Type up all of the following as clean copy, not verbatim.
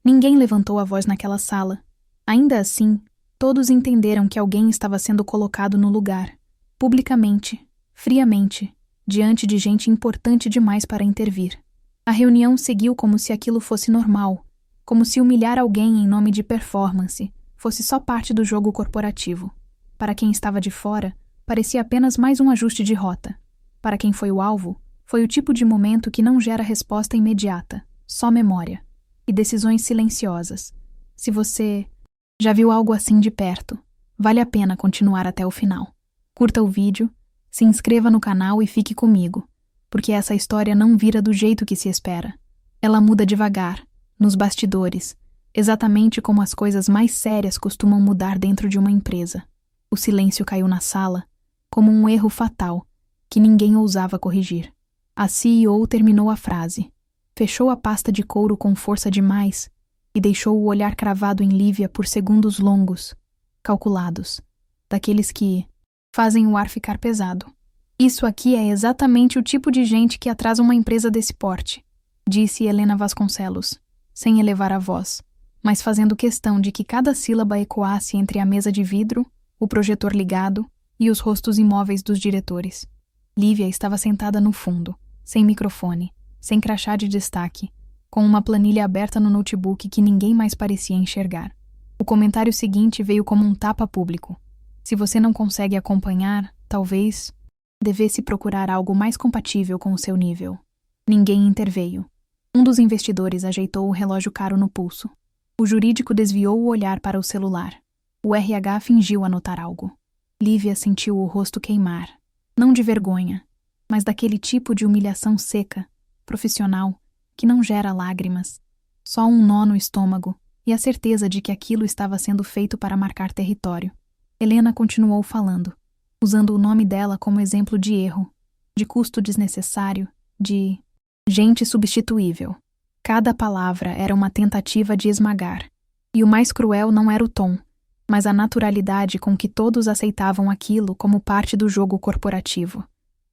Ninguém levantou a voz naquela sala. Ainda assim, todos entenderam que alguém estava sendo colocado no lugar, publicamente, friamente, diante de gente importante demais para intervir. A reunião seguiu como se aquilo fosse normal, como se humilhar alguém em nome de performance fosse só parte do jogo corporativo. Para quem estava de fora, parecia apenas mais um ajuste de rota. Para quem foi o alvo, foi o tipo de momento que não gera resposta imediata, só memória. E decisões silenciosas. Se você já viu algo assim de perto, vale a pena continuar até o final. Curta o vídeo, se inscreva no canal e fique comigo, porque essa história não vira do jeito que se espera. Ela muda devagar, nos bastidores, exatamente como as coisas mais sérias costumam mudar dentro de uma empresa. O silêncio caiu na sala, como um erro fatal, que ninguém ousava corrigir. A CEO terminou a frase, fechou a pasta de couro com força demais e deixou o olhar cravado em Lívia por segundos longos, calculados, daqueles que fazem o ar ficar pesado. Isso aqui é exatamente o tipo de gente que atrasa uma empresa desse porte, disse Helena Vasconcelos, sem elevar a voz, mas fazendo questão de que cada sílaba ecoasse entre a mesa de vidro, o projetor ligado e os rostos imóveis dos diretores. Lívia estava sentada no fundo, sem microfone, sem crachá de destaque, com uma planilha aberta no notebook que ninguém mais parecia enxergar. O comentário seguinte veio como um tapa público. Se você não consegue acompanhar, talvez devesse procurar algo mais compatível com o seu nível. Ninguém interveio. Um dos investidores ajeitou o relógio caro no pulso. O jurídico desviou o olhar para o celular. O RH fingiu anotar algo. Lívia sentiu o rosto queimar. Não de vergonha, mas daquele tipo de humilhação seca, profissional, que não gera lágrimas. Só um nó no estômago e a certeza de que aquilo estava sendo feito para marcar território. Helena continuou falando, usando o nome dela como exemplo de erro, de custo desnecessário, de gente substituível. Cada palavra era uma tentativa de esmagar. E o mais cruel não era o tom, mas a naturalidade com que todos aceitavam aquilo como parte do jogo corporativo.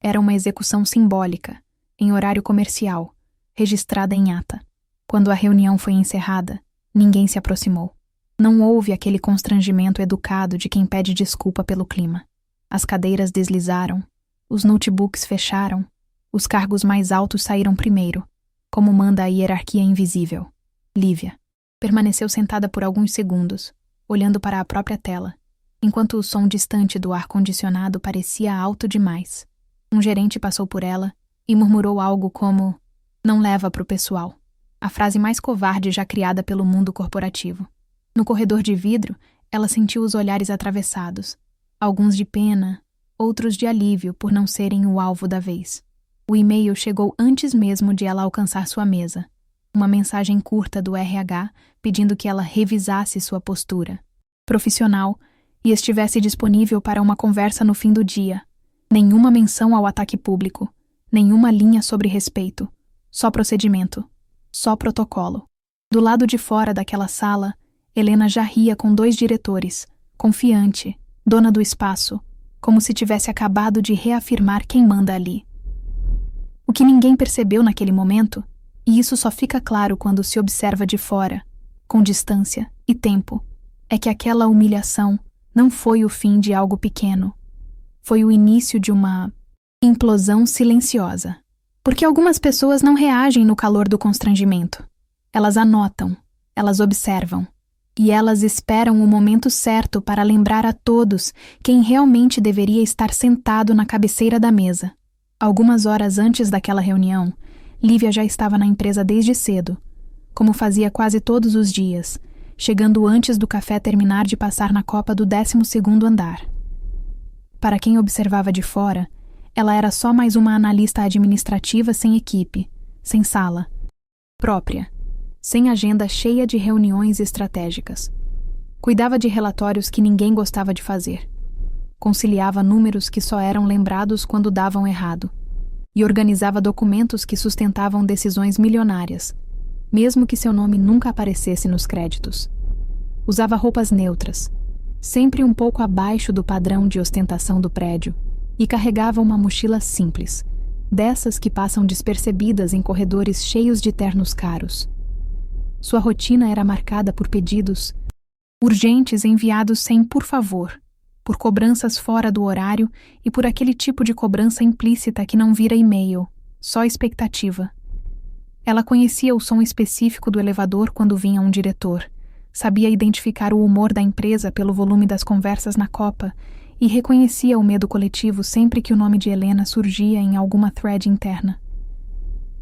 Era uma execução simbólica, em horário comercial, registrada em ata. Quando a reunião foi encerrada, ninguém se aproximou. Não houve aquele constrangimento educado de quem pede desculpa pelo clima. As cadeiras deslizaram, os notebooks fecharam, os cargos mais altos saíram primeiro, como manda a hierarquia invisível. Lívia permaneceu sentada por alguns segundos, olhando para a própria tela, enquanto o som distante do ar-condicionado parecia alto demais. Um gerente passou por ela e murmurou algo como: "Não leva pro pessoal", a frase mais covarde já criada pelo mundo corporativo. No corredor de vidro, ela sentiu os olhares atravessados, alguns de pena, outros de alívio por não serem o alvo da vez. O e-mail chegou antes mesmo de ela alcançar sua mesa. Uma mensagem curta do RH pedindo que ela revisasse sua postura profissional e estivesse disponível para uma conversa no fim do dia. Nenhuma menção ao ataque público, nenhuma linha sobre respeito, só procedimento, só protocolo. Do lado de fora daquela sala, Helena já ria com 2 diretores, confiante, dona do espaço, como se tivesse acabado de reafirmar quem manda ali. O que ninguém percebeu naquele momento, e isso só fica claro quando se observa de fora, com distância e tempo, é que aquela humilhação não foi o fim de algo pequeno. Foi o início de uma implosão silenciosa. Porque algumas pessoas não reagem no calor do constrangimento. Elas anotam, elas observam, e elas esperam o momento certo para lembrar a todos quem realmente deveria estar sentado na cabeceira da mesa. Algumas horas antes daquela reunião, Lívia já estava na empresa desde cedo, como fazia quase todos os dias, chegando antes do café terminar de passar na copa do 12º andar. Para quem observava de fora, ela era só mais uma analista administrativa sem equipe, sem sala própria, sem agenda cheia de reuniões estratégicas. Cuidava de relatórios que ninguém gostava de fazer. Conciliava números que só eram lembrados quando davam errado. E organizava documentos que sustentavam decisões milionárias, mesmo que seu nome nunca aparecesse nos créditos. Usava roupas neutras, sempre um pouco abaixo do padrão de ostentação do prédio, e carregava uma mochila simples, dessas que passam despercebidas em corredores cheios de ternos caros. Sua rotina era marcada por pedidos urgentes enviados sem por favor, por cobranças fora do horário e por aquele tipo de cobrança implícita que não vira e-mail, só expectativa. Ela conhecia o som específico do elevador quando vinha um diretor, sabia identificar o humor da empresa pelo volume das conversas na copa e reconhecia o medo coletivo sempre que o nome de Helena surgia em alguma thread interna.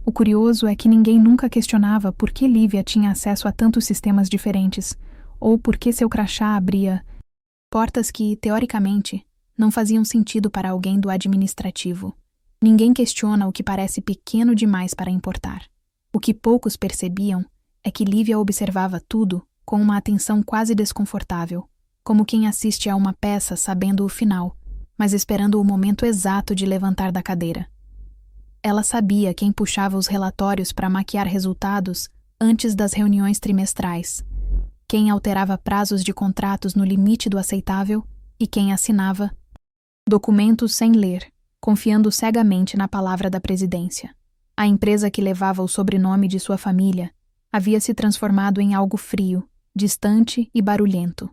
O curioso é que ninguém nunca questionava por que Lívia tinha acesso a tantos sistemas diferentes, ou por que seu crachá abria portas que, teoricamente, não faziam sentido para alguém do administrativo. Ninguém questiona o que parece pequeno demais para importar. O que poucos percebiam é que Lívia observava tudo com uma atenção quase desconfortável, como quem assiste a uma peça sabendo o final, mas esperando o momento exato de levantar da cadeira. Ela sabia quem puxava os relatórios para maquiar resultados antes das reuniões trimestrais, quem alterava prazos de contratos no limite do aceitável e quem assinava documentos sem ler, confiando cegamente na palavra da presidência. A empresa que levava o sobrenome de sua família havia se transformado em algo frio, distante e barulhento,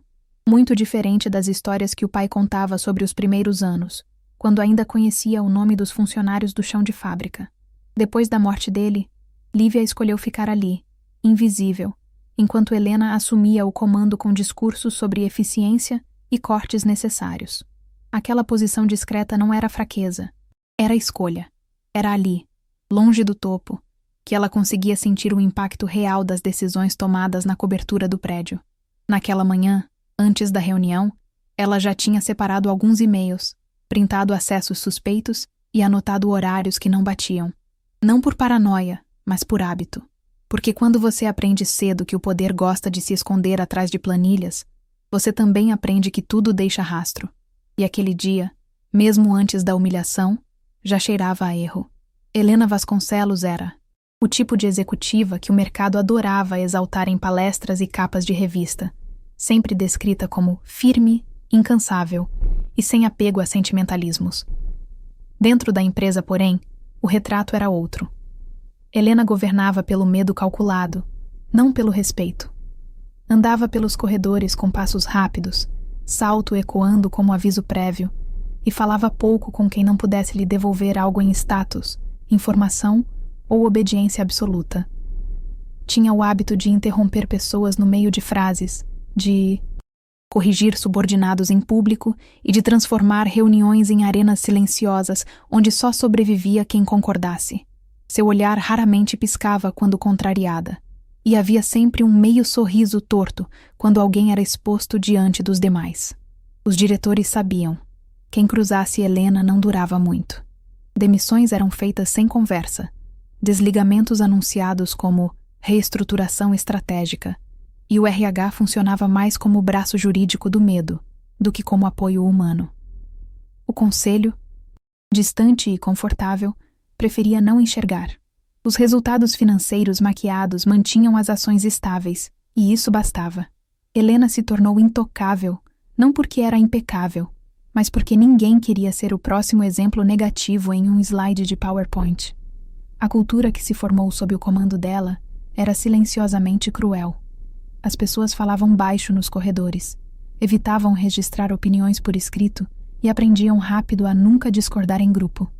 muito diferente das histórias que o pai contava sobre os primeiros anos, quando ainda conhecia o nome dos funcionários do chão de fábrica. Depois da morte dele, Lívia escolheu ficar ali, invisível, enquanto Helena assumia o comando com discursos sobre eficiência e cortes necessários. Aquela posição discreta não era fraqueza, era escolha. Era ali, longe do topo, que ela conseguia sentir o impacto real das decisões tomadas na cobertura do prédio. Naquela manhã, antes da reunião, ela já tinha separado alguns e-mails, printado acessos suspeitos e anotado horários que não batiam. Não por paranoia, mas por hábito. Porque quando você aprende cedo que o poder gosta de se esconder atrás de planilhas, você também aprende que tudo deixa rastro. E aquele dia, mesmo antes da humilhação, já cheirava a erro. Helena Vasconcelos era o tipo de executiva que o mercado adorava exaltar em palestras e capas de revista, sempre descrita como firme, incansável e sem apego a sentimentalismos. Dentro da empresa, porém, o retrato era outro. Helena governava pelo medo calculado, não pelo respeito. Andava pelos corredores com passos rápidos, salto ecoando como aviso prévio, e falava pouco com quem não pudesse lhe devolver algo em status, informação ou obediência absoluta. Tinha o hábito de interromper pessoas no meio de frases, de corrigir subordinados em público e de transformar reuniões em arenas silenciosas onde só sobrevivia quem concordasse. Seu olhar raramente piscava quando contrariada, e havia sempre um meio sorriso torto quando alguém era exposto diante dos demais. Os diretores sabiam. Quem cruzasse Helena não durava muito. Demissões eram feitas sem conversa, desligamentos anunciados como reestruturação estratégica, e o RH funcionava mais como o braço jurídico do medo do que como apoio humano. O conselho, distante e confortável, preferia não enxergar. Os resultados financeiros maquiados mantinham as ações estáveis, e isso bastava. Helena se tornou intocável, não porque era impecável, mas porque ninguém queria ser o próximo exemplo negativo em um slide de PowerPoint. A cultura que se formou sob o comando dela era silenciosamente cruel. As pessoas falavam baixo nos corredores, evitavam registrar opiniões por escrito e aprendiam rápido a nunca discordar em grupo.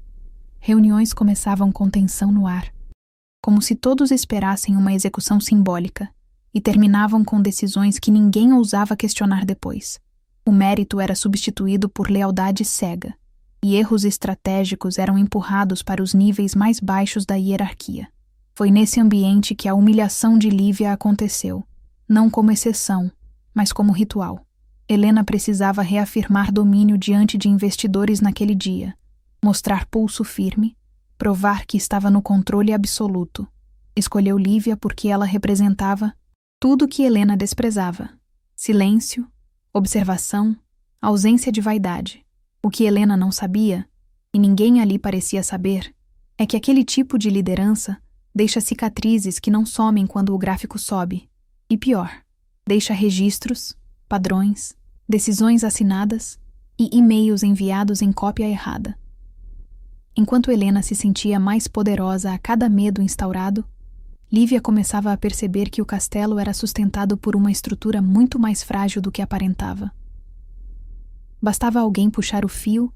Reuniões começavam com tensão no ar, como se todos esperassem uma execução simbólica, e terminavam com decisões que ninguém ousava questionar depois. O mérito era substituído por lealdade cega, e erros estratégicos eram empurrados para os níveis mais baixos da hierarquia. Foi nesse ambiente que a humilhação de Lívia aconteceu, não como exceção, mas como ritual. Helena precisava reafirmar domínio diante de investidores naquele dia, mostrar pulso firme, provar que estava no controle absoluto. Escolheu Lívia porque ela representava tudo que Helena desprezava: silêncio, observação, ausência de vaidade. O que Helena não sabia, e ninguém ali parecia saber, é que aquele tipo de liderança deixa cicatrizes que não somem quando o gráfico sobe. E pior, deixa registros, padrões, decisões assinadas e e-mails enviados em cópia errada. Enquanto Helena se sentia mais poderosa a cada medo instaurado, Lívia começava a perceber que o castelo era sustentado por uma estrutura muito mais frágil do que aparentava. Bastava alguém puxar o fio.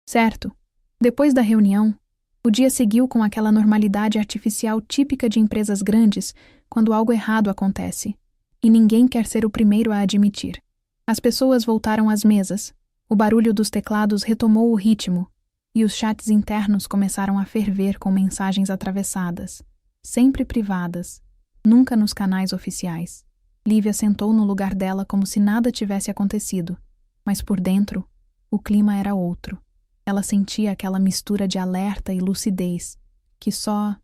Certo, depois da reunião, o dia seguiu com aquela normalidade artificial típica de empresas grandes quando algo errado acontece, e ninguém quer ser o primeiro a admitir. As pessoas voltaram às mesas, o barulho dos teclados retomou o ritmo, e os chats internos começaram a ferver com mensagens atravessadas, sempre privadas, nunca nos canais oficiais. Lívia sentou no lugar dela como se nada tivesse acontecido, mas por dentro, o clima era outro. Ela sentia aquela mistura de alerta e lucidez, que só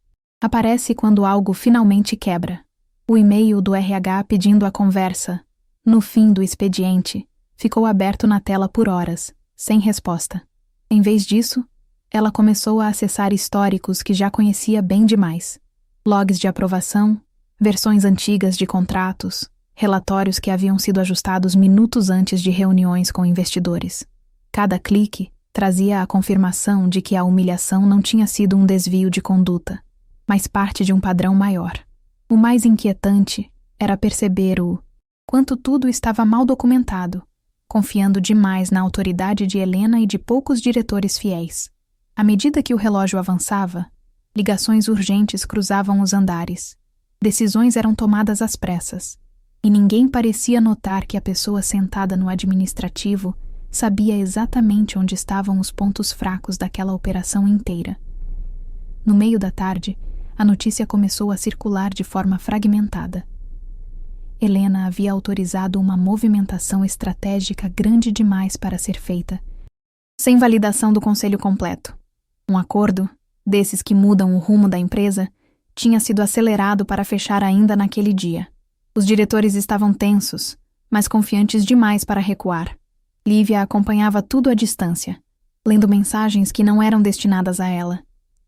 aparece quando algo finalmente quebra. O e-mail do RH pedindo a conversa, no fim do expediente, ficou aberto na tela por horas, sem resposta. Em vez disso, ela começou a acessar históricos que já conhecia bem demais. Logs de aprovação, versões antigas de contratos, relatórios que haviam sido ajustados minutos antes de reuniões com investidores. Cada clique trazia a confirmação de que a humilhação não tinha sido um desvio de conduta, mas parte de um padrão maior. O mais inquietante era perceber o quanto tudo estava mal documentado, confiando demais na autoridade de Helena e de poucos diretores fiéis. À medida que o relógio avançava, ligações urgentes cruzavam os andares. Decisões eram tomadas às pressas, e ninguém parecia notar que a pessoa sentada no administrativo sabia exatamente onde estavam os pontos fracos daquela operação inteira. No meio da tarde, a notícia começou a circular de forma fragmentada. Helena havia autorizado uma movimentação estratégica grande demais para ser feita, sem validação do conselho completo. Um acordo, desses que mudam o rumo da empresa, tinha sido acelerado para fechar ainda naquele dia. Os diretores estavam tensos, mas confiantes demais para recuar. Lívia acompanhava tudo à distância, lendo mensagens que não eram destinadas a ela,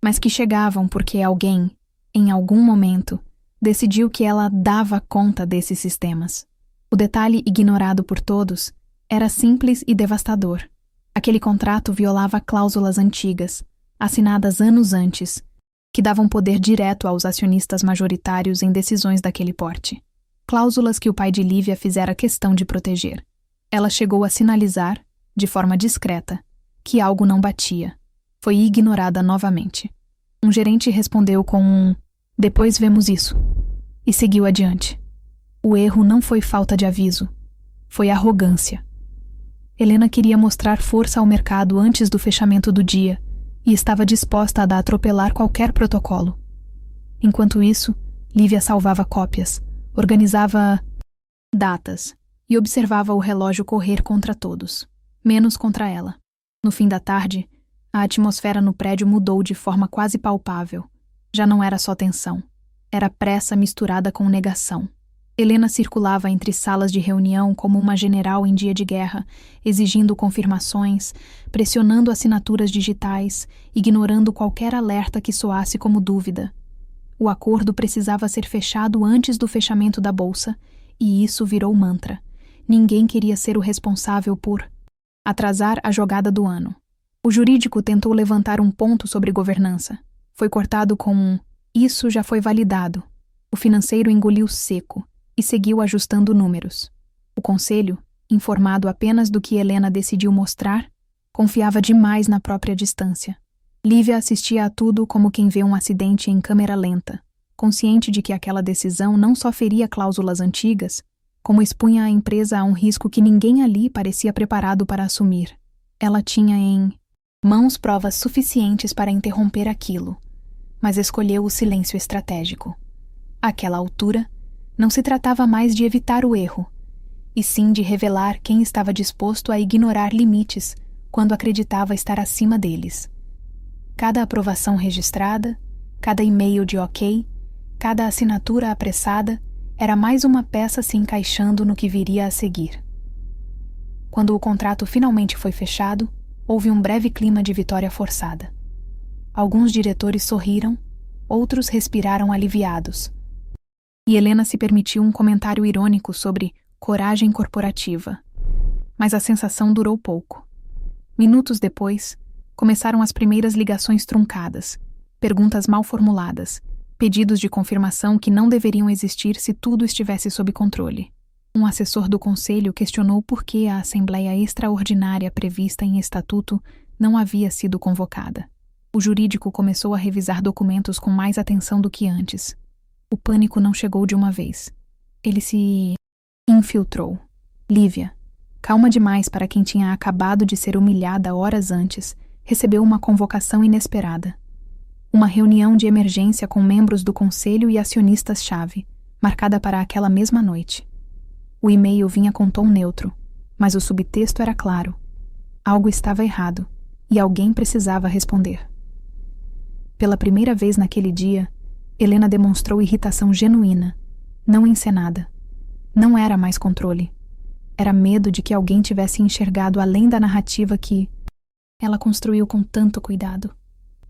mas que chegavam porque alguém, em algum momento, decidiu que ela dava conta desses sistemas. O detalhe ignorado por todos era simples e devastador. Aquele contrato violava cláusulas antigas, assinadas anos antes, que davam poder direto aos acionistas majoritários em decisões daquele porte. Cláusulas que o pai de Lívia fizera questão de proteger. Ela chegou a sinalizar, de forma discreta, que algo não batia. Foi ignorada novamente. Um gerente respondeu com um "depois vemos isso", e seguiu adiante. O erro não foi falta de aviso, foi arrogância. Helena queria mostrar força ao mercado antes do fechamento do dia e estava disposta a atropelar qualquer protocolo. Enquanto isso, Lívia salvava cópias, organizava datas e observava o relógio correr contra todos, menos contra ela. No fim da tarde, a atmosfera no prédio mudou de forma quase palpável. Já não era só tensão, era pressa misturada com negação. Helena circulava entre salas de reunião como uma general em dia de guerra, exigindo confirmações, pressionando assinaturas digitais, ignorando qualquer alerta que soasse como dúvida. O acordo precisava ser fechado antes do fechamento da bolsa, e isso virou mantra. Ninguém queria ser o responsável por atrasar a jogada do ano. O jurídico tentou levantar um ponto sobre governança. Foi cortado com um "isso já foi validado". O financeiro engoliu seco e seguiu ajustando números. O conselho, informado apenas do que Helena decidiu mostrar, confiava demais na própria distância. Lívia assistia a tudo como quem vê um acidente em câmera lenta, consciente de que aquela decisão não só feria cláusulas antigas, como expunha a empresa a um risco que ninguém ali parecia preparado para assumir. Ela tinha em mãos provas suficientes para interromper aquilo, mas escolheu o silêncio estratégico. Àquela altura, não se tratava mais de evitar o erro, e sim de revelar quem estava disposto a ignorar limites quando acreditava estar acima deles. Cada aprovação registrada, cada e-mail de ok, cada assinatura apressada era mais uma peça se encaixando no que viria a seguir. Quando o contrato finalmente foi fechado, houve um breve clima de vitória forçada. Alguns diretores sorriram, outros respiraram aliviados. E Helena se permitiu um comentário irônico sobre coragem corporativa. Mas a sensação durou pouco. Minutos depois, começaram as primeiras ligações truncadas, perguntas mal formuladas, Pedidos de confirmação que não deveriam existir se tudo estivesse sob controle. Um assessor do conselho questionou por que a Assembleia Extraordinária prevista em estatuto não havia sido convocada. O jurídico começou a revisar documentos com mais atenção do que antes. O pânico não chegou de uma vez. Ele se infiltrou. Lívia, calma demais para quem tinha acabado de ser humilhada horas antes, recebeu uma convocação inesperada. Uma reunião de emergência com membros do conselho e acionistas-chave, marcada para aquela mesma noite. O e-mail vinha com tom neutro, mas o subtexto era claro. Algo estava errado, e alguém precisava responder. Pela primeira vez naquele dia, Helena demonstrou irritação genuína, não encenada. Não era mais controle. Era medo de que alguém tivesse enxergado além da narrativa que ela construiu com tanto cuidado.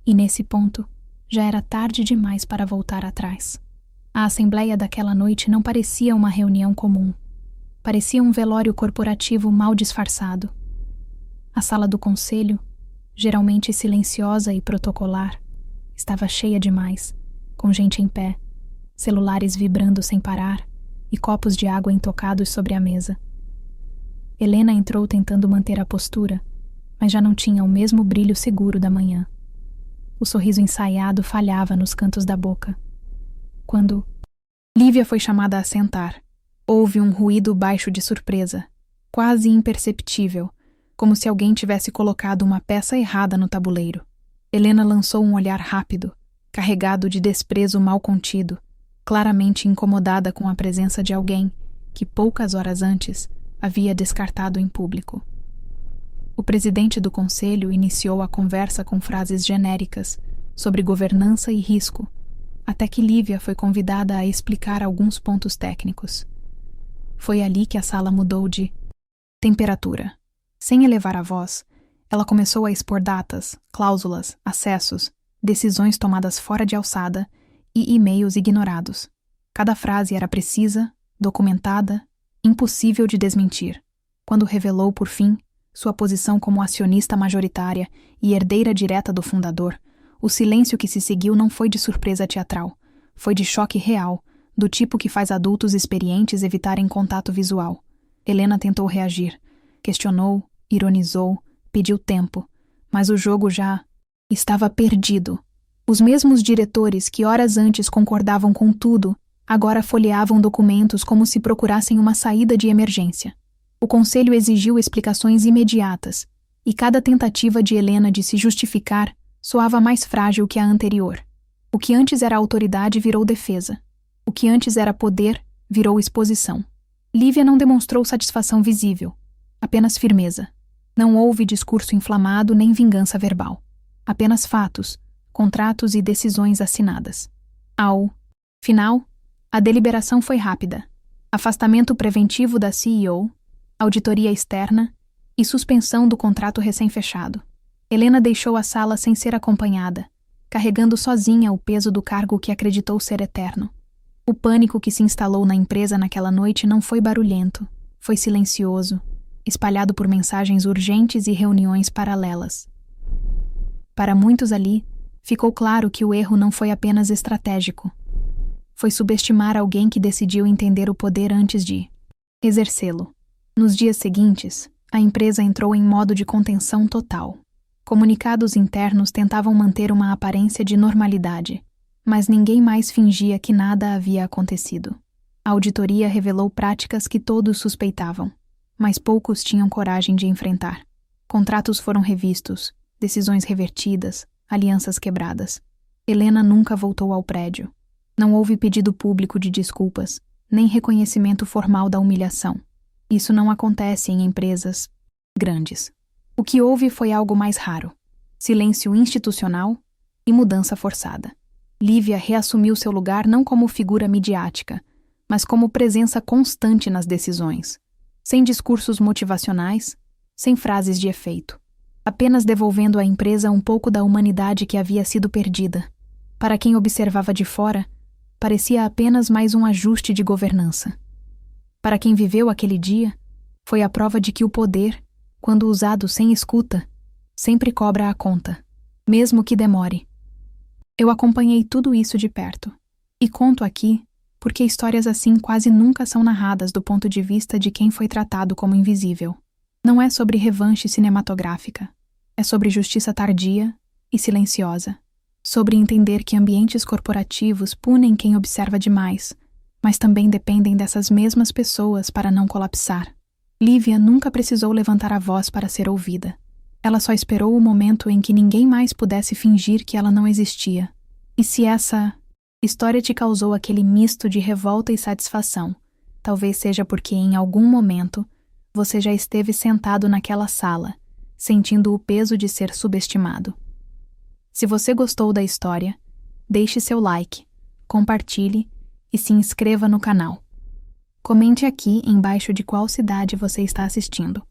E nesse ponto, já era tarde demais para voltar atrás. A assembleia daquela noite não parecia uma reunião comum. Parecia um velório corporativo mal disfarçado. A sala do conselho, geralmente silenciosa e protocolar, estava cheia demais, com gente em pé, celulares vibrando sem parar e copos de água intocados sobre a mesa. Helena entrou tentando manter a postura, mas já não tinha o mesmo brilho seguro da manhã. O sorriso ensaiado falhava nos cantos da boca. Quando Lívia foi chamada a sentar, houve um ruído baixo de surpresa, quase imperceptível, como se alguém tivesse colocado uma peça errada no tabuleiro. Helena lançou um olhar rápido, carregado de desprezo mal contido, claramente incomodada com a presença de alguém que poucas horas antes havia descartado em público. O presidente do conselho iniciou a conversa com frases genéricas sobre governança e risco, até que Lívia foi convidada a explicar alguns pontos técnicos. Foi ali que a sala mudou de temperatura. Sem elevar a voz, ela começou a expor datas, cláusulas, acessos, decisões tomadas fora de alçada e e-mails ignorados. Cada frase era precisa, documentada, impossível de desmentir. Quando revelou, por fim, sua posição como acionista majoritária e herdeira direta do fundador, o silêncio que se seguiu não foi de surpresa teatral, foi de choque real, do tipo que faz adultos experientes evitarem contato visual. Helena tentou reagir, questionou, ironizou, pediu tempo, mas o jogo já estava perdido. Os mesmos diretores que horas antes concordavam com tudo, agora folheavam documentos como se procurassem uma saída de emergência. O conselho exigiu explicações imediatas, e cada tentativa de Helena de se justificar soava mais frágil que a anterior. O que antes era autoridade virou defesa. O que antes era poder virou exposição. Lívia não demonstrou satisfação visível, apenas firmeza. Não houve discurso inflamado nem vingança verbal. Apenas fatos, contratos e decisões assinadas. Ao final, a deliberação foi rápida. Afastamento preventivo da CEO, auditoria externa e suspensão do contrato recém-fechado. Helena deixou a sala sem ser acompanhada, carregando sozinha o peso do cargo que acreditou ser eterno. O pânico que se instalou na empresa naquela noite não foi barulhento, foi silencioso, espalhado por mensagens urgentes e reuniões paralelas. Para muitos ali, ficou claro que o erro não foi apenas estratégico. Foi subestimar alguém que decidiu entender o poder antes de exercê-lo. Nos dias seguintes, a empresa entrou em modo de contenção total. Comunicados internos tentavam manter uma aparência de normalidade, mas ninguém mais fingia que nada havia acontecido. A auditoria revelou práticas que todos suspeitavam, mas poucos tinham coragem de enfrentar. Contratos foram revistos, decisões revertidas, alianças quebradas. Helena nunca voltou ao prédio. Não houve pedido público de desculpas, nem reconhecimento formal da humilhação. Isso não acontece em empresas grandes. O que houve foi algo mais raro: silêncio institucional e mudança forçada. Lívia reassumiu seu lugar não como figura midiática, mas como presença constante nas decisões, sem discursos motivacionais, sem frases de efeito, apenas devolvendo à empresa um pouco da humanidade que havia sido perdida. Para quem observava de fora, parecia apenas mais um ajuste de governança. Para quem viveu aquele dia, foi a prova de que o poder, quando usado sem escuta, sempre cobra a conta, mesmo que demore. Eu acompanhei tudo isso de perto. E conto aqui porque histórias assim quase nunca são narradas do ponto de vista de quem foi tratado como invisível. Não é sobre revanche cinematográfica. É sobre justiça tardia e silenciosa. Sobre entender que ambientes corporativos punem quem observa demais, mas também dependem dessas mesmas pessoas para não colapsar. Lívia nunca precisou levantar a voz para ser ouvida. Ela só esperou o momento em que ninguém mais pudesse fingir que ela não existia. E se essa história te causou aquele misto de revolta e satisfação, talvez seja porque em algum momento você já esteve sentado naquela sala, sentindo o peso de ser subestimado. Se você gostou da história, deixe seu like, compartilhe e se inscreva no canal. Comente aqui embaixo de qual cidade você está assistindo.